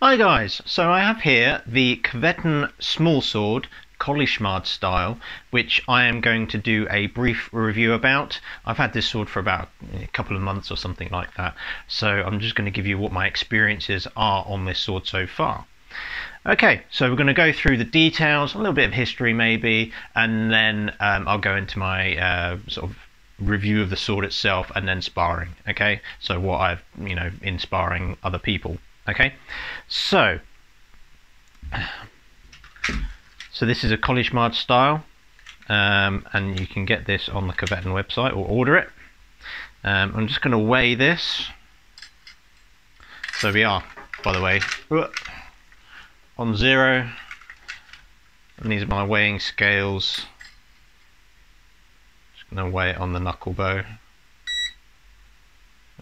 Hi guys, so I have here the Kvetun Smallsword Colichemarde style, which I am going to do a brief review about. I've had this sword for about a couple of months or something like that, so I'm just going to give you what my experiences are on this sword so far. Okay, so we're going to go through the details, a little bit of history maybe, and then I'll go into my sort of review of the sword itself and then sparring. Okay, so what I've, in sparring other people. Okay, so this is a Colichemarde style, and you can get this on the Kvetun website or order it. I'm just going to weigh this. So we are, by the way, on 0, and these are my weighing scales. Just going to weigh it on the knuckle bow.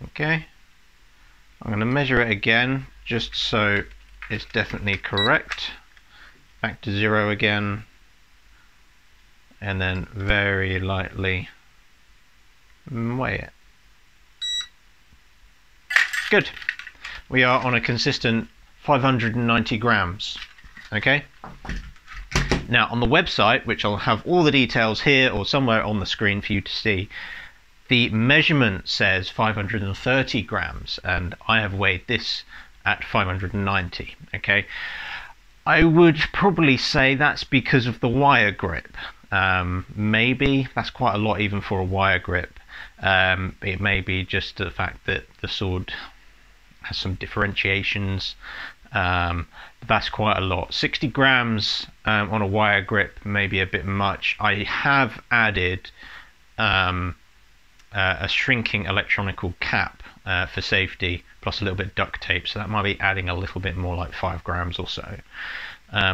Okay. I'm going to measure it again, just so it's definitely correct. Back to 0 again, and then very lightly weigh it. Good. We are on a consistent 590 grams. Okay. Now on the website, which I'll have all the details here or somewhere on the screen for you to see, the measurement says 530 grams, and I have weighed this at 590. Okay, I would probably say that's because of the wire grip. Maybe that's quite a lot even for a wire grip. It may be just the fact that the sword has some differentiations. That's quite a lot. 60 grams on a wire grip may be a bit much. I have added a shrinking electronical cap for safety, plus a little bit of duct tape, so that might be adding a little bit more, like 5 grams or so.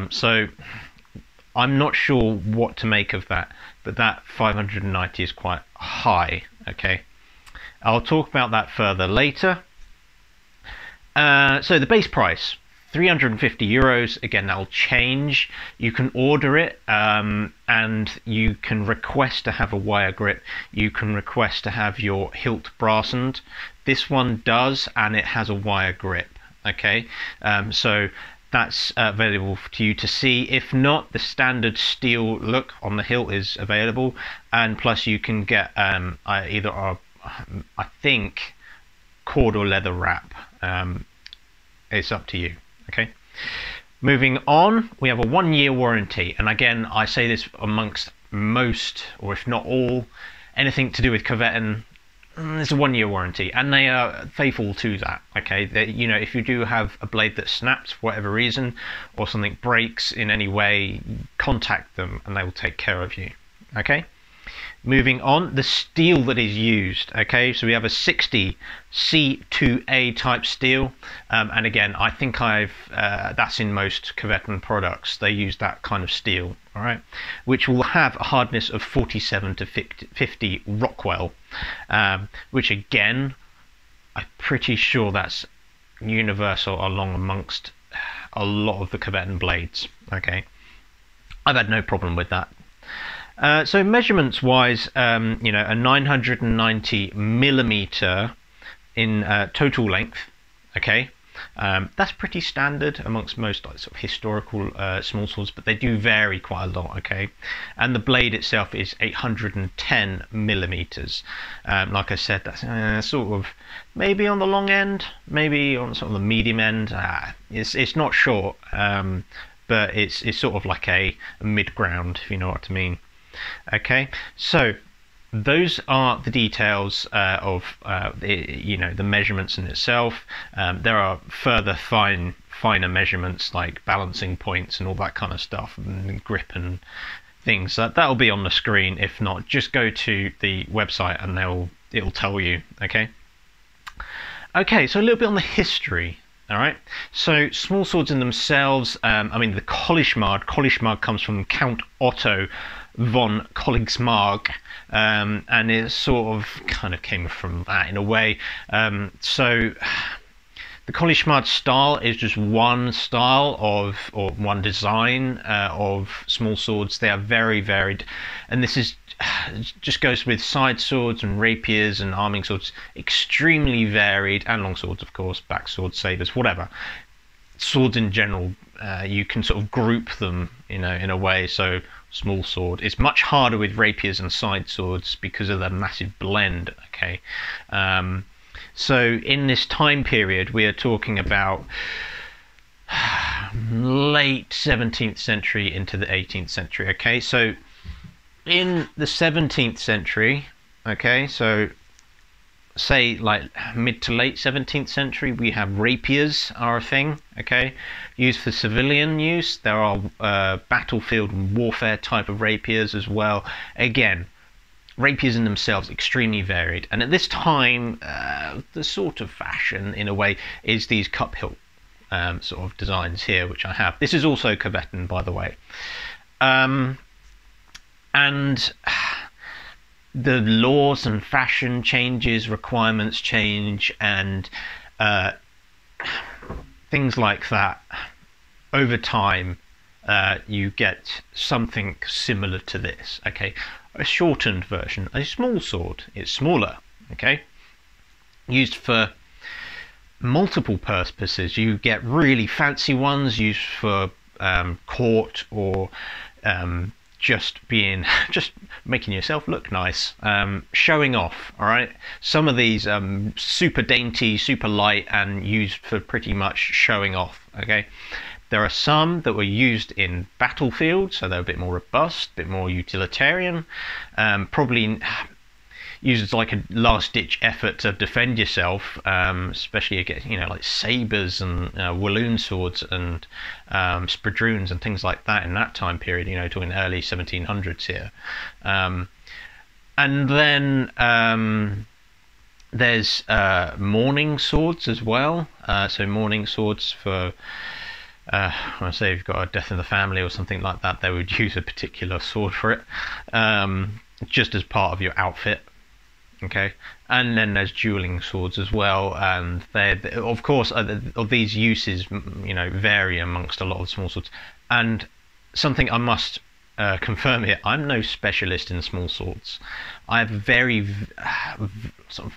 So I'm not sure what to make of that, but that 590 is quite high. Okay, I'll talk about that further later. So the base price, 350 euros. Again, that'll change. You can order it, and you can request to have a wire grip. You can request to have your hilt brassened. This one does, and it has a wire grip. Okay, so that's available to you to see. If not, the standard steel look on the hilt is available, and plus you can get either I think cord or leather wrap. It's up to you. Okay, moving on, we have a 1-year warranty, and again I say this amongst most, or if not all, anything to do with Kvetun, there's a 1-year warranty, and they are faithful to that. Okay, if you do have a blade that snaps for whatever reason, or something breaks in any way, contact them and they will take care of you. Okay, moving on, the steel that is used. Okay, so we have a 60 C2A type steel, and again I think that's in most Kvetun products. They use that kind of steel, all right, which will have a hardness of 47 to 50 Rockwell, which again I'm pretty sure that's universal along amongst a lot of the Kvetun blades. Okay, I've had no problem with that. So measurements wise, a 990 millimeter in total length. Okay, that's pretty standard amongst most sort of historical small swords, but they do vary quite a lot. Okay, and the blade itself is 810 millimeters. Like I said, that's sort of maybe on the long end, maybe on sort of the medium end. It's not short, but it's sort of like a mid-ground, if you know what I mean. Okay, so those are the details of the measurements in itself. There are further finer measurements like balancing points and all that kind of stuff, and grip and things. That'll be on the screen. If not, just go to the website and it'll tell you. Okay. Okay, so a little bit on the history. All right, so small swords in themselves, the Colichemarde comes from Count Otto von Kolichemarde, and it sort of kind of came from that in a way. So the Colichemarde style is just one style or one design of small swords. They are very varied, and this is just goes with side swords and rapiers and arming swords, extremely varied, and long swords, of course, back swords, sabers, whatever. swords in general, you can sort of group them, in a way. So small sword. It's much harder with rapiers and side swords because of the massive blend. Okay, so in this time period, we are talking about late 17th century into the 18th century. Okay, so in the 17th century, okay, so say like mid to late 17th century, we have rapiers are a thing, okay, used for civilian use. There are battlefield and warfare type of rapiers as well. Again, rapiers in themselves extremely varied, and at this time the sort of fashion in a way is these cup hilt sort of designs here, which I have. This is also Kvetun, by the way, and the laws and fashion changes, requirements change, and things like that. Over time, you get something similar to this. Okay, a shortened version, a small sword. It's smaller. Okay, used for multiple purposes. You get really fancy ones used for court, or just making yourself look nice, showing off. All right, some of these super dainty, super light, and used for pretty much showing off. Okay, there are some that were used in battlefield, so they're a bit more robust, a bit more utilitarian, probably used as like a last-ditch effort to defend yourself, especially against, like sabers and walloon swords and spadroons and things like that in that time period. Talking early 1700s here, and then there's mourning swords as well. So mourning swords for I say if you've got a death in the family or something like that, they would use a particular sword for it, just as part of your outfit. Okay, and then there's dueling swords as well, and they, of course, of these uses, vary amongst a lot of small swords. And something I must confirm here: I'm no specialist in small swords. I have very sort of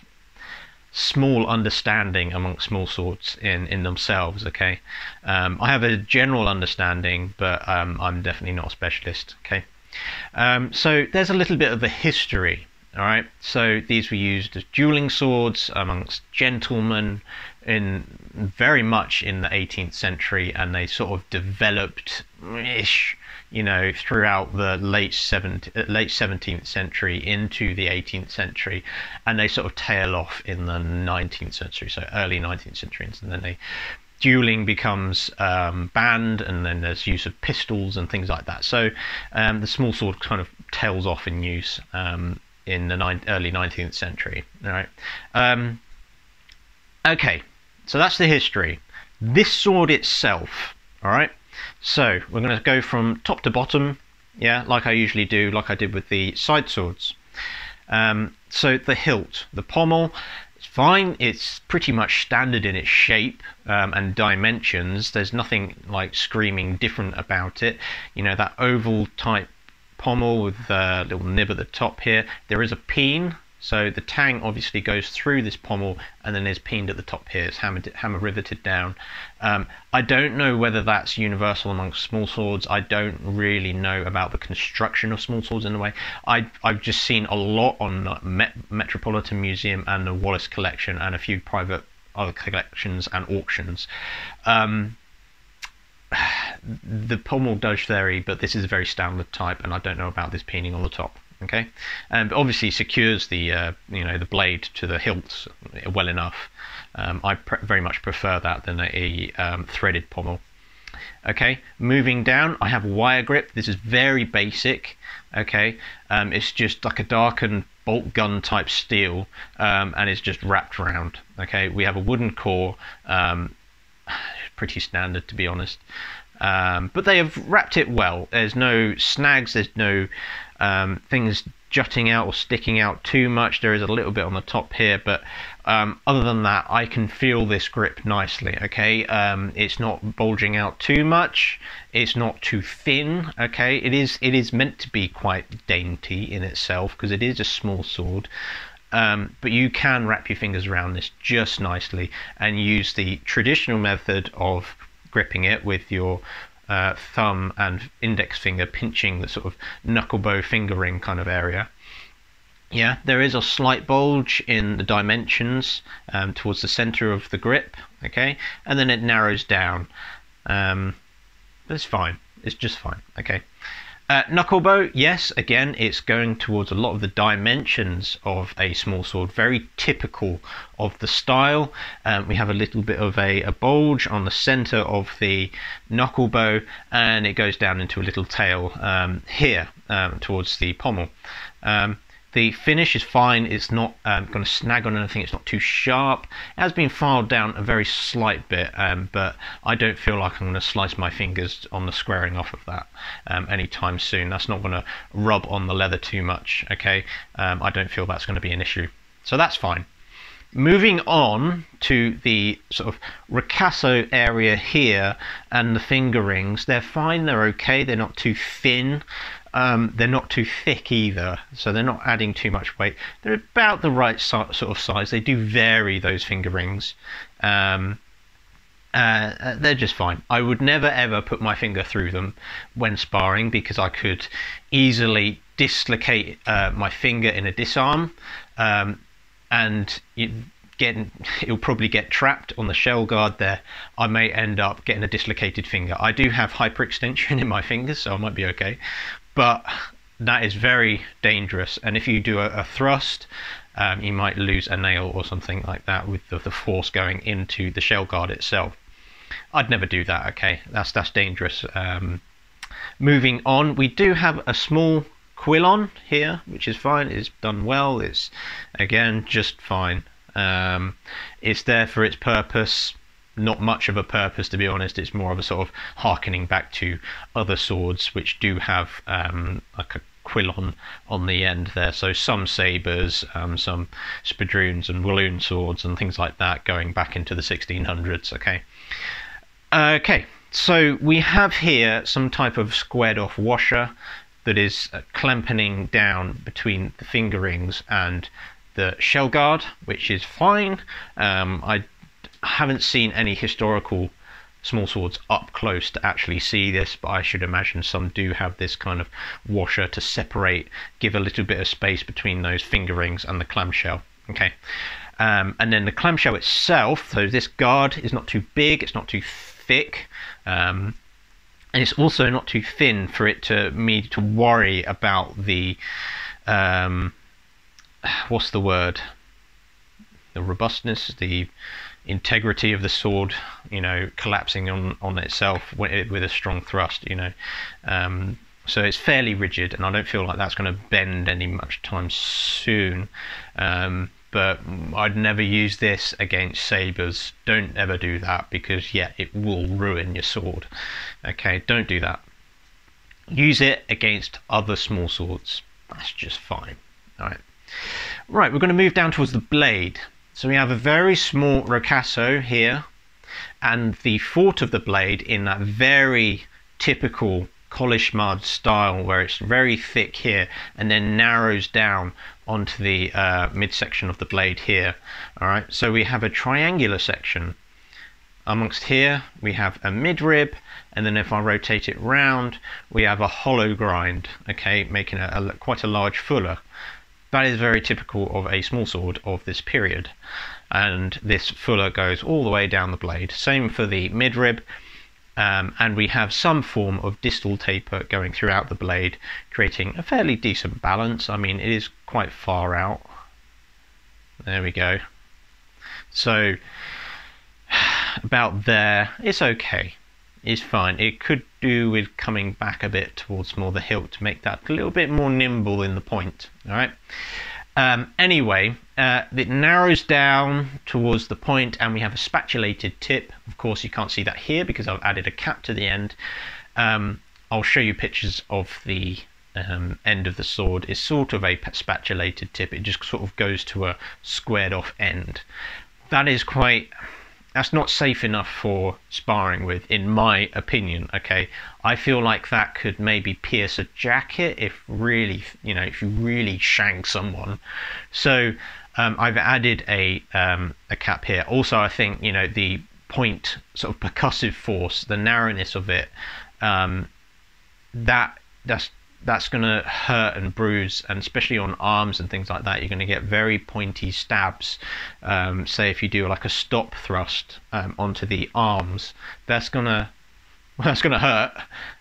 small understanding amongst small swords in themselves. Okay, I have a general understanding, but I'm definitely not a specialist. Okay, so there's a little bit of a history. All right, so these were used as dueling swords amongst gentlemen very much in the 18th century, and they sort of developed-ish, throughout the late 17th century into the 18th century, and they sort of tail off in the 19th century, so early 19th century, and then dueling becomes banned, and then there's use of pistols and things like that. So the small sword kind of tails off in use in the early 19th century. All right. Okay, so that's the history. This sword itself, all right, so we're going to go from top to bottom, yeah, like I usually do, like I did with the side swords. So the hilt, the pommel, it's fine. It's pretty much standard in its shape and dimensions. There's nothing like screaming different about it. That oval type pommel with a little nib at the top here. There is a peen, so the tang obviously goes through this pommel, and then there's peened at the top here. It's hammer riveted down. I don't know whether that's universal amongst small swords. I don't really know about the construction of small swords in a way. I've just seen a lot on Metropolitan Museum and the Wallace collection, and a few private other collections and auctions. The pommel does vary, but this is a very standard type, and I don't know about this peening on the top. Okay, but obviously secures the the blade to the hilt well enough. I very much prefer that than a threaded pommel. Okay, moving down, I have wire grip. This is very basic. Okay, it's just like a darkened bolt gun type steel, and it's just wrapped around. Okay, we have a wooden core. Pretty standard, to be honest, but they have wrapped it well. There's no snags, there's no things jutting out or sticking out too much. There is a little bit on the top here, but other than that, I can feel this grip nicely. Okay, it's not bulging out too much, it's not too thin. Okay, it is meant to be quite dainty in itself because it is a small sword. But you can wrap your fingers around this just nicely and use the traditional method of gripping it with your thumb and index finger pinching the sort of knuckle bow finger ring kind of area. Yeah, there is a slight bulge in the dimensions towards the center of the grip, okay, and then it narrows down. But it's fine. It's just fine, okay. Knuckle bow, yes, again, it's going towards a lot of the dimensions of a small sword, very typical of the style. We have a little bit of a bulge on the center of the knuckle bow, and it goes down into a little tail here towards the pommel. The finish is fine, it's not going to snag on anything, it's not too sharp. It has been filed down a very slight bit, but I don't feel like I'm going to slice my fingers on the squaring off of that anytime soon. That's not going to rub on the leather too much, okay? I don't feel that's going to be an issue. So that's fine. Moving on to the sort of ricasso area here and the finger rings, they're fine, they're okay, they're not too thin. They're not too thick either, so they're not adding too much weight. They're about the right sort of size. They do vary, those finger rings. They're just fine. I would never ever put my finger through them when sparring, because I could easily dislocate my finger in a disarm, and it'll probably get trapped on the shell guard there. I may end up getting a dislocated finger. I do have hyperextension in my fingers, so I might be okay. But that is very dangerous, and if you do a thrust, you might lose a nail or something like that with the force going into the shell guard itself. I'd never do that, okay? That's dangerous. Moving on, we do have a small quillon here, which is fine. It's done well. It's, again, just fine. It's there for its purpose. Not much of a purpose, to be honest. It's more of a sort of harkening back to other swords which do have like a quillon on the end there. So some sabres, some spadroons and walloon swords and things like that, going back into the 1600s. Okay, so we have here some type of squared off washer that is clamping down between the finger rings and the shell guard, which is fine. I haven't seen any historical small swords up close to actually see this, but I should imagine some do have this kind of washer to separate, give a little bit of space between those finger rings and the clamshell. Okay, and then the clamshell itself, so this guard is not too big, it's not too thick, and it's also not too thin for it to me to worry about the what's the word, the robustness, the integrity of the sword, you know, collapsing on itself with a strong thrust, you know. So it's fairly rigid, and I don't feel like that's going to bend any much time soon. But I'd never use this against sabres. Don't ever do that, because yeah, it will ruin your sword. Okay, don't do that. Use it against other small swords. That's just fine. All right. Right, we're going to move down towards the blade. So we have a very small ricasso here, and the fort of the blade in that very typical Colichemarde style, where it's very thick here and then narrows down onto the midsection of the blade here. All right, so we have a triangular section. Amongst here we have a midrib, and then if I rotate it round, we have a hollow grind, okay, making quite a large fuller. That is very typical of a small sword of this period, and this fuller goes all the way down the blade. Same for the midrib, and we have some form of distal taper going throughout the blade, creating a fairly decent balance. I mean, it is quite far out. There we go. So about there, it's okay. Is fine. It could do with coming back a bit towards more the hilt to make that a little bit more nimble in the point. All right. Anyway, it narrows down towards the point, and we have a spatulated tip. Of course, you can't see that here because I've added a cap to the end. I'll show you pictures of the end of the sword. It's sort of a spatulated tip. It just sort of goes to a squared off end. That's not safe enough for sparring with, in my opinion. Okay, I feel like that could maybe pierce a jacket if really, you know, if you really shank someone. So I've added a cap here. Also, I think, you know, the point sort of percussive force, the narrowness of it, that's going to hurt and bruise, and especially on arms and things like that, you're going to get very pointy stabs. Say if you do like a stop thrust onto the arms, that's going to hurt,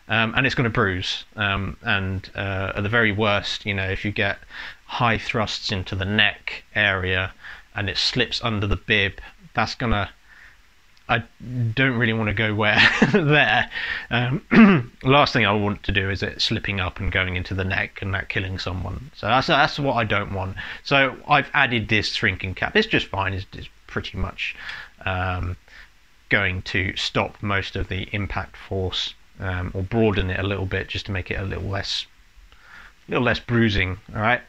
and it's going to bruise. And at the very worst, you know, if you get high thrusts into the neck area and it slips under the bib, that's going to, I don't really want to go there. Last thing I want to do is it slipping up and going into the neck and that killing someone. So that's what I don't want. So I've added this shrinking cap. It's just fine. It's pretty much going to stop most of the impact force, or broaden it a little bit just to make it a little less bruising. All right.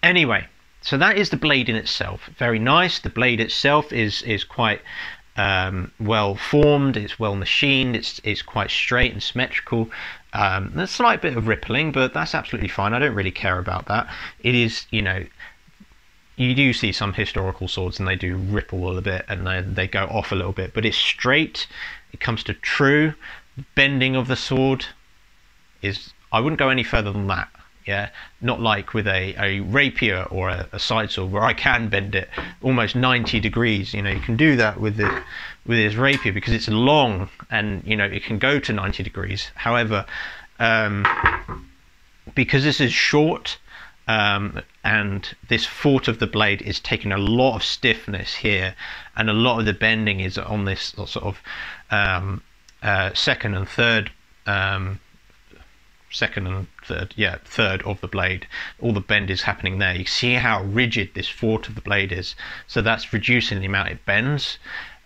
Anyway, so that is the blade in itself. Very nice. The blade itself is quite well formed, it's well machined, it's quite straight and symmetrical. There's a slight bit of rippling, but that's absolutely fine. I don't really care about that. It is, you know, you do see some historical swords and they do ripple a little bit and they go off a little bit, but it's straight. It comes to true. Bending of the sword is, I wouldn't go any further than that. Yeah, not like with a rapier or a side sword where I can bend it almost 90 degrees. You know, you can do that with this rapier because it's long and, you know, it can go to 90 degrees. However, because this is short, and this foot of the blade is taking a lot of stiffness here, and a lot of the bending is on this sort of second and third third of the blade. All the bend is happening there. You see how rigid this foot of the blade is, so that's reducing the amount it bends.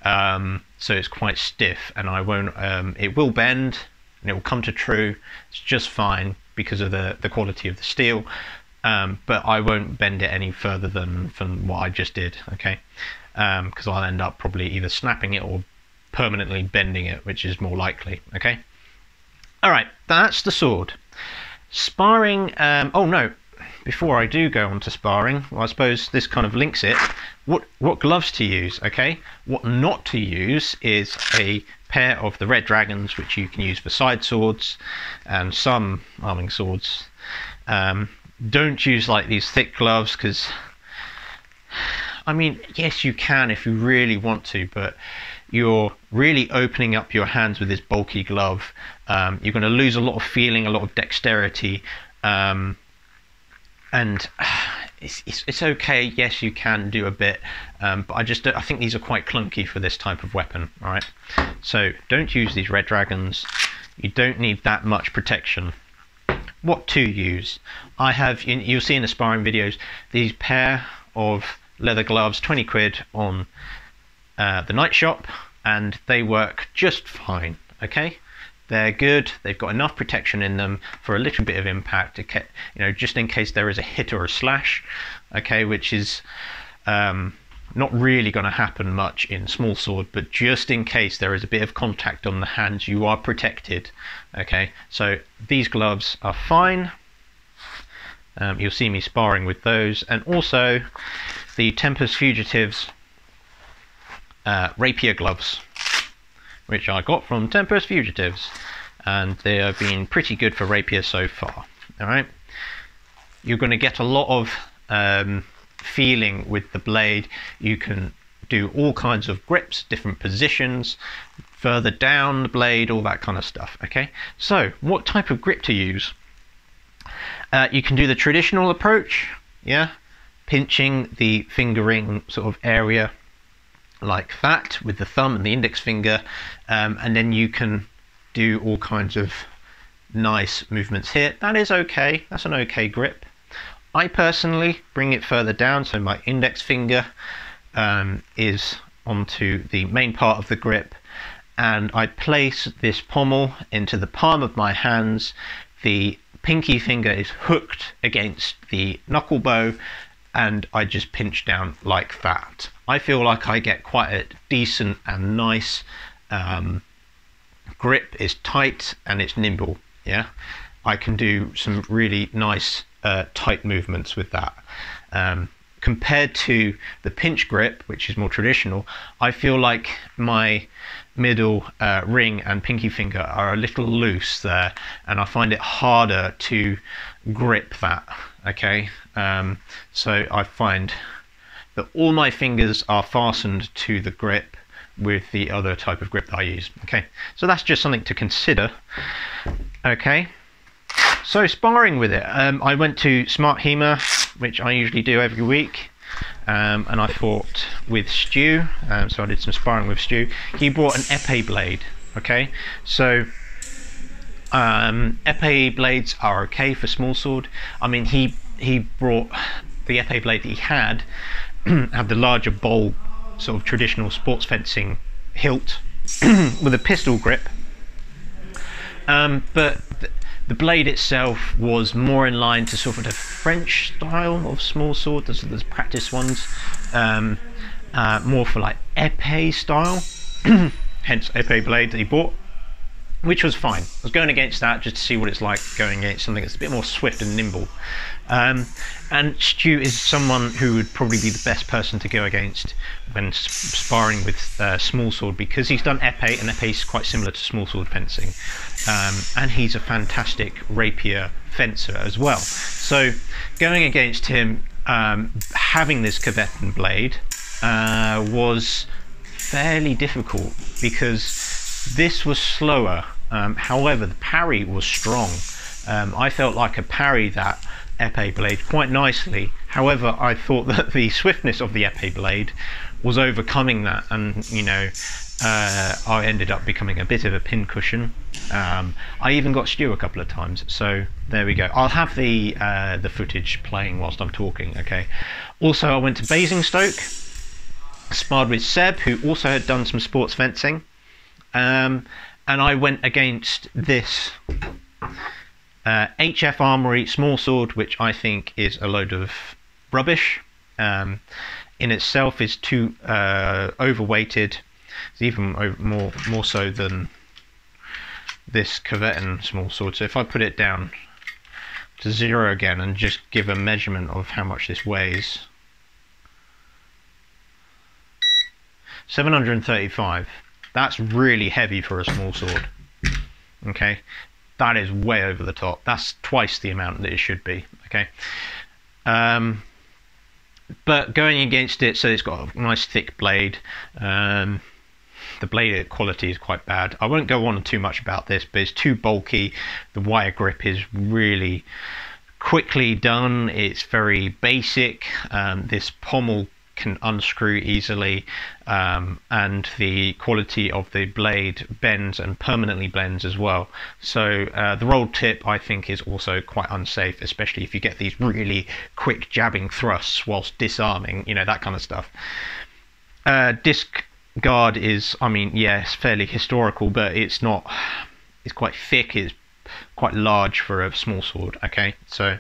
So it's quite stiff, and I won't it will bend and it will come to true. It's just fine because of the quality of the steel, but I won't bend it any further than what I just did. Okay, because I'll end up probably either snapping it or permanently bending it, which is more likely. Okay. Alright, that's the sword. Sparring, oh no, before I do go on to sparring, well, I suppose this kind of links it. What gloves to use, okay? What not to use is a pair of the red dragons, which you can use for side swords and some arming swords. Don't use like these thick gloves, because, I mean, yes you can if you really want to, but you're really opening up your hands with this bulky glove. You're going to lose a lot of feeling, a lot of dexterity, and it's okay. Yes, you can do a bit, but I think these are quite clunky for this type of weapon. All right, so don't use these red dragons. You don't need that much protection. What to use? I have, you'll see in the sparring videos, these pair of leather gloves, 20 quid on the night shop, and they work just fine. Okay, they're good. They've got enough protection in them for a little bit of impact, you know, just in case there is a hit or a slash. Okay, which is not really going to happen much in small sword, but just in case there is a bit of contact on the hands, you are protected. Okay, so these gloves are fine. You'll see me sparring with those, and also the Tempest Fugitives rapier gloves, which I got from Tempest Fugitives, and they have been pretty good for rapier so far. All right, you're going to get a lot of feeling with the blade. You can do all kinds of grips, different positions, further down the blade, all that kind of stuff. Okay, so what type of grip to use? You can do the traditional approach, yeah, pinching the fingering sort of area like that with the thumb and the index finger, and then you can do all kinds of nice movements here. That is okay. That's an okay grip. I personally bring it further down, so my index finger is onto the main part of the grip, and I place this pommel into the palm of my hands. The pinky finger is hooked against the knuckle bow, and I just pinch down like that. I feel like I get quite a decent and nice grip. It's tight and it's nimble. Yeah, I can do some really nice tight movements with that. compared to the pinch grip, which is more traditional, I feel like my middle ring and pinky finger are a little loose there, and I find it harder to grip that. Okay, so I find that all my fingers are fastened to the grip with the other type of grip that I use. Okay, so that's just something to consider. Okay, so sparring with it, I went to Smart HEMA, which I usually do every week, and I fought with Stu, so I did some sparring with Stu. He brought an epee blade. Okay, so epee blades are okay for smallsword. I mean, he brought the epee blade that he had the larger bowl, sort of traditional sports fencing hilt with a pistol grip, but the blade itself was more in line to sort of the French style of small sword. There's practice ones, more for like epee style, hence epee blade that he bought, which was fine. I was going against that just to see what it's like going against something that's a bit more swift and nimble. And Stu is someone who would probably be the best person to go against when sparring with smallsword, because he's done epee, and epee is quite similar to smallsword fencing, and he's a fantastic rapier fencer as well. So going against him, having this Kvetun blade was fairly difficult, because this was slower. However, the parry was strong. I felt like I parried that epee blade quite nicely. However, I thought that the swiftness of the epee blade was overcoming that, and you know, I ended up becoming a bit of a pincushion. I even got Stu a couple of times, so there we go. I'll have the footage playing whilst I'm talking. Okay. Also, I went to Basingstoke, sparred with Seb, who also had done some sports fencing, and I went against this HF Armory small sword, which I think is a load of rubbish. In itself is too overweighted. It's even more so than this Kvetun small sword. So if I put it down to 0 again and just give a measurement of how much this weighs, 735. That's really heavy for a small sword. Okay, that is way over the top. That's twice the amount that it should be. Okay, but going against it, so it's got a nice thick blade. The blade quality is quite bad. I won't go on too much about this, but it's too bulky. The wire grip is really quickly done. It's very basic. This pommel can unscrew easily, and the quality of the blade bends and permanently blends as well. So the rolled tip, I think, is also quite unsafe, especially if you get these really quick jabbing thrusts whilst disarming, you know, that kind of stuff. Disc guard is, I mean, yes, fairly historical, but it's not, it's quite thick, it's quite large for a small sword. Okay, so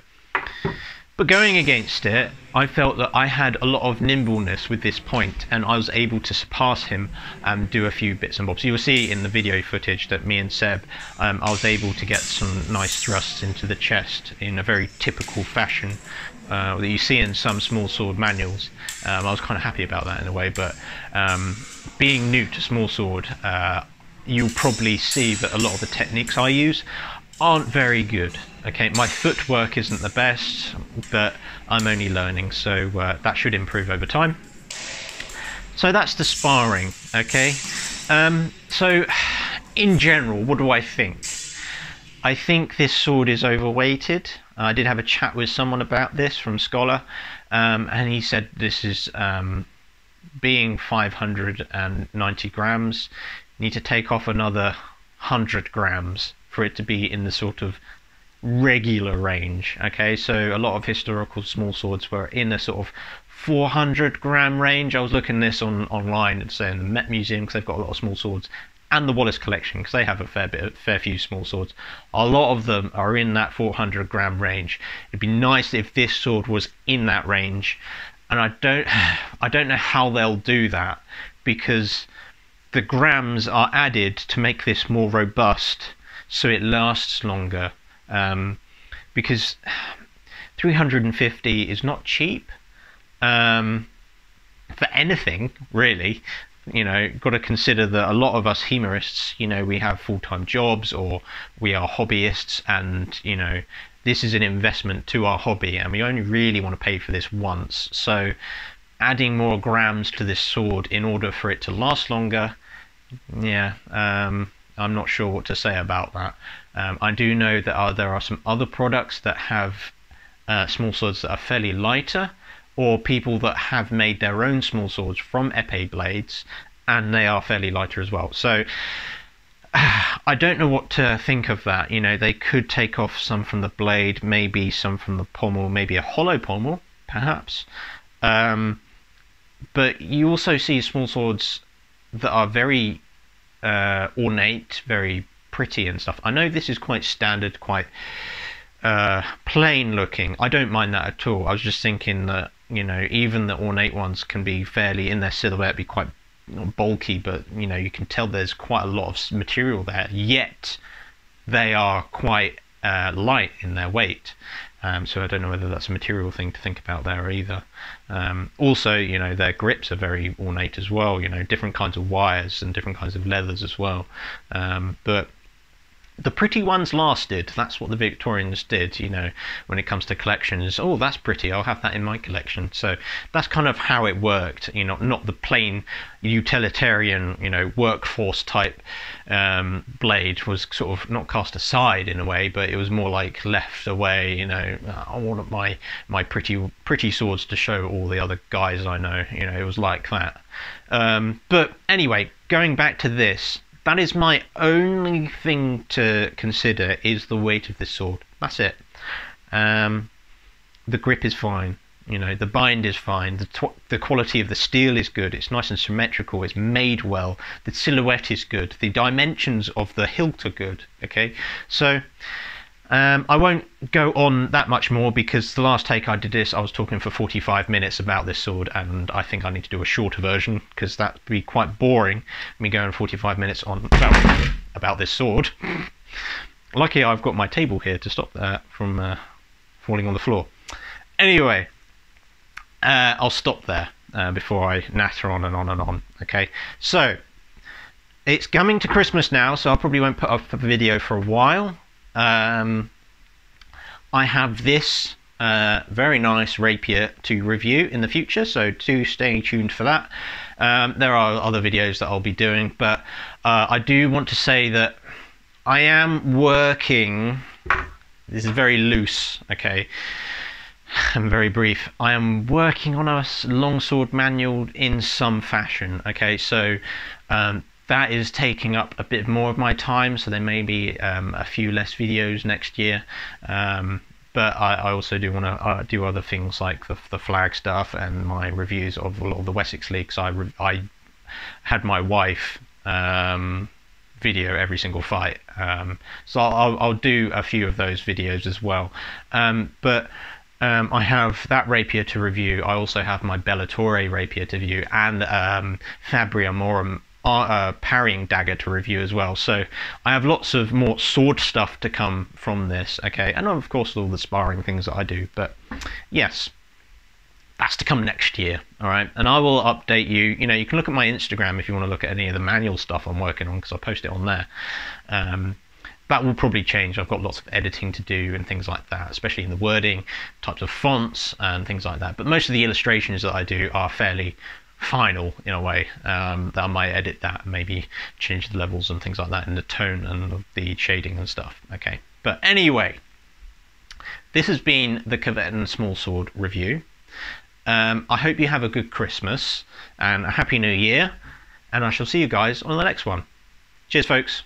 but going against it, I felt that I had a lot of nimbleness with this point, and I was able to surpass him and do a few bits and bobs. You'll see in the video footage that me and Seb, I was able to get some nice thrusts into the chest in a very typical fashion that you see in some small sword manuals. I was kind of happy about that in a way, but being new to small sword, you'll probably see that a lot of the techniques I use aren't very good. Okay, my footwork isn't the best, but I'm only learning, so that should improve over time. So that's the sparring. Okay, so in general, what do I think? I think this sword is overweighted. I did have a chat with someone about this from Scholar, and he said this is being 590 grams, you need to take off another 100 grams for it to be in the sort of regular range. Okay, so a lot of historical small swords were in a sort of 400 gram range. I was looking this online and saying the Met Museum, because they've got a lot of small swords, and the Wallace collection, because they have a fair few small swords. A lot of them are in that 400 gram range. It'd be nice if this sword was in that range, and I don't know how they'll do that, because the grams are added to make this more robust, so it lasts longer. Because 350 is not cheap, for anything really. You know, got to consider that a lot of us humorists, you know, we have full-time jobs or we are hobbyists, and you know, this is an investment to our hobby and we only really want to pay for this once. So adding more grams to this sword in order for it to last longer, yeah, I'm not sure what to say about that. I do know that there are some other products that have small swords that are fairly lighter, or people that have made their own small swords from epee blades, and they are fairly lighter as well. So I don't know what to think of that. You know, they could take off some from the blade, maybe some from the pommel, maybe a hollow pommel, perhaps. But you also see small swords that are very ornate, very pretty and stuff. I know this is quite standard, quite plain looking. I don't mind that at all. I was just thinking that, you know, even the ornate ones can be fairly, in their silhouette, be quite bulky, but you know, you can tell there's quite a lot of material there, yet they are quite light in their weight. So I don't know whether that's a material thing to think about there either. Also, you know, their grips are very ornate as well, you know, different kinds of wires and different kinds of leathers as well. But the pretty ones lasted. That's what the Victorians did, you know, when it comes to collections. Oh, that's pretty, I'll have that in my collection. So that's kind of how it worked, you know, not the plain utilitarian, you know, workforce type blade was sort of not cast aside in a way, but it was more like left away, you know. I want my pretty swords to show all the other guys I know, you know, it was like that. But anyway, going back to this, that is my only thing to consider, is the weight of this sword. That's it. The grip is fine. You know, the bind is fine. The quality of the steel is good. It's nice and symmetrical. It's made well. The silhouette is good. The dimensions of the hilt are good. Okay, so I won't go on that much more, because the last take I did this, I was talking for 45 minutes about this sword, and I think I need to do a shorter version, because that would be quite boring, me going 45 minutes on about this sword. Lucky I've got my table here to stop that from falling on the floor. Anyway, I'll stop there before I natter on and on and on. Okay, so it's coming to Christmas now, so I probably won't put up a video for a while. I have this very nice rapier to review in the future, so do stay tuned for that. There are other videos that I'll be doing, but I do want to say that I am working, this is very loose, okay, and very brief. I am working on a longsword manual in some fashion, okay, so that is taking up a bit more of my time, so there may be a few less videos next year, but I also do want to do other things like the flag stuff and my reviews of a lot of the Wessex Leagues. I had my wife video every single fight, so I'll do a few of those videos as well, but I have that rapier to review. I also have my Bellatore rapier to review, and Fabria Morum parrying dagger to review as well. So I have lots of more sword stuff to come from this, okay, and of course all the sparring things that I do. But yes, that's to come next year, all right, and I will update you. You know, you can look at my Instagram if you want to look at any of the manual stuff I'm working on, because I post it on there. That will probably change. I've got lots of editing to do and things like that, especially in the wording, types of fonts and things like that. But most of the illustrations that I do are fairly final in a way, that I might edit that, maybe change the levels and things like that, and the tone and the shading and stuff. Okay, but anyway, this has been the Kvetun small sword review. I hope you have a good Christmas and a happy new year, and I shall see you guys on the next one. Cheers folks.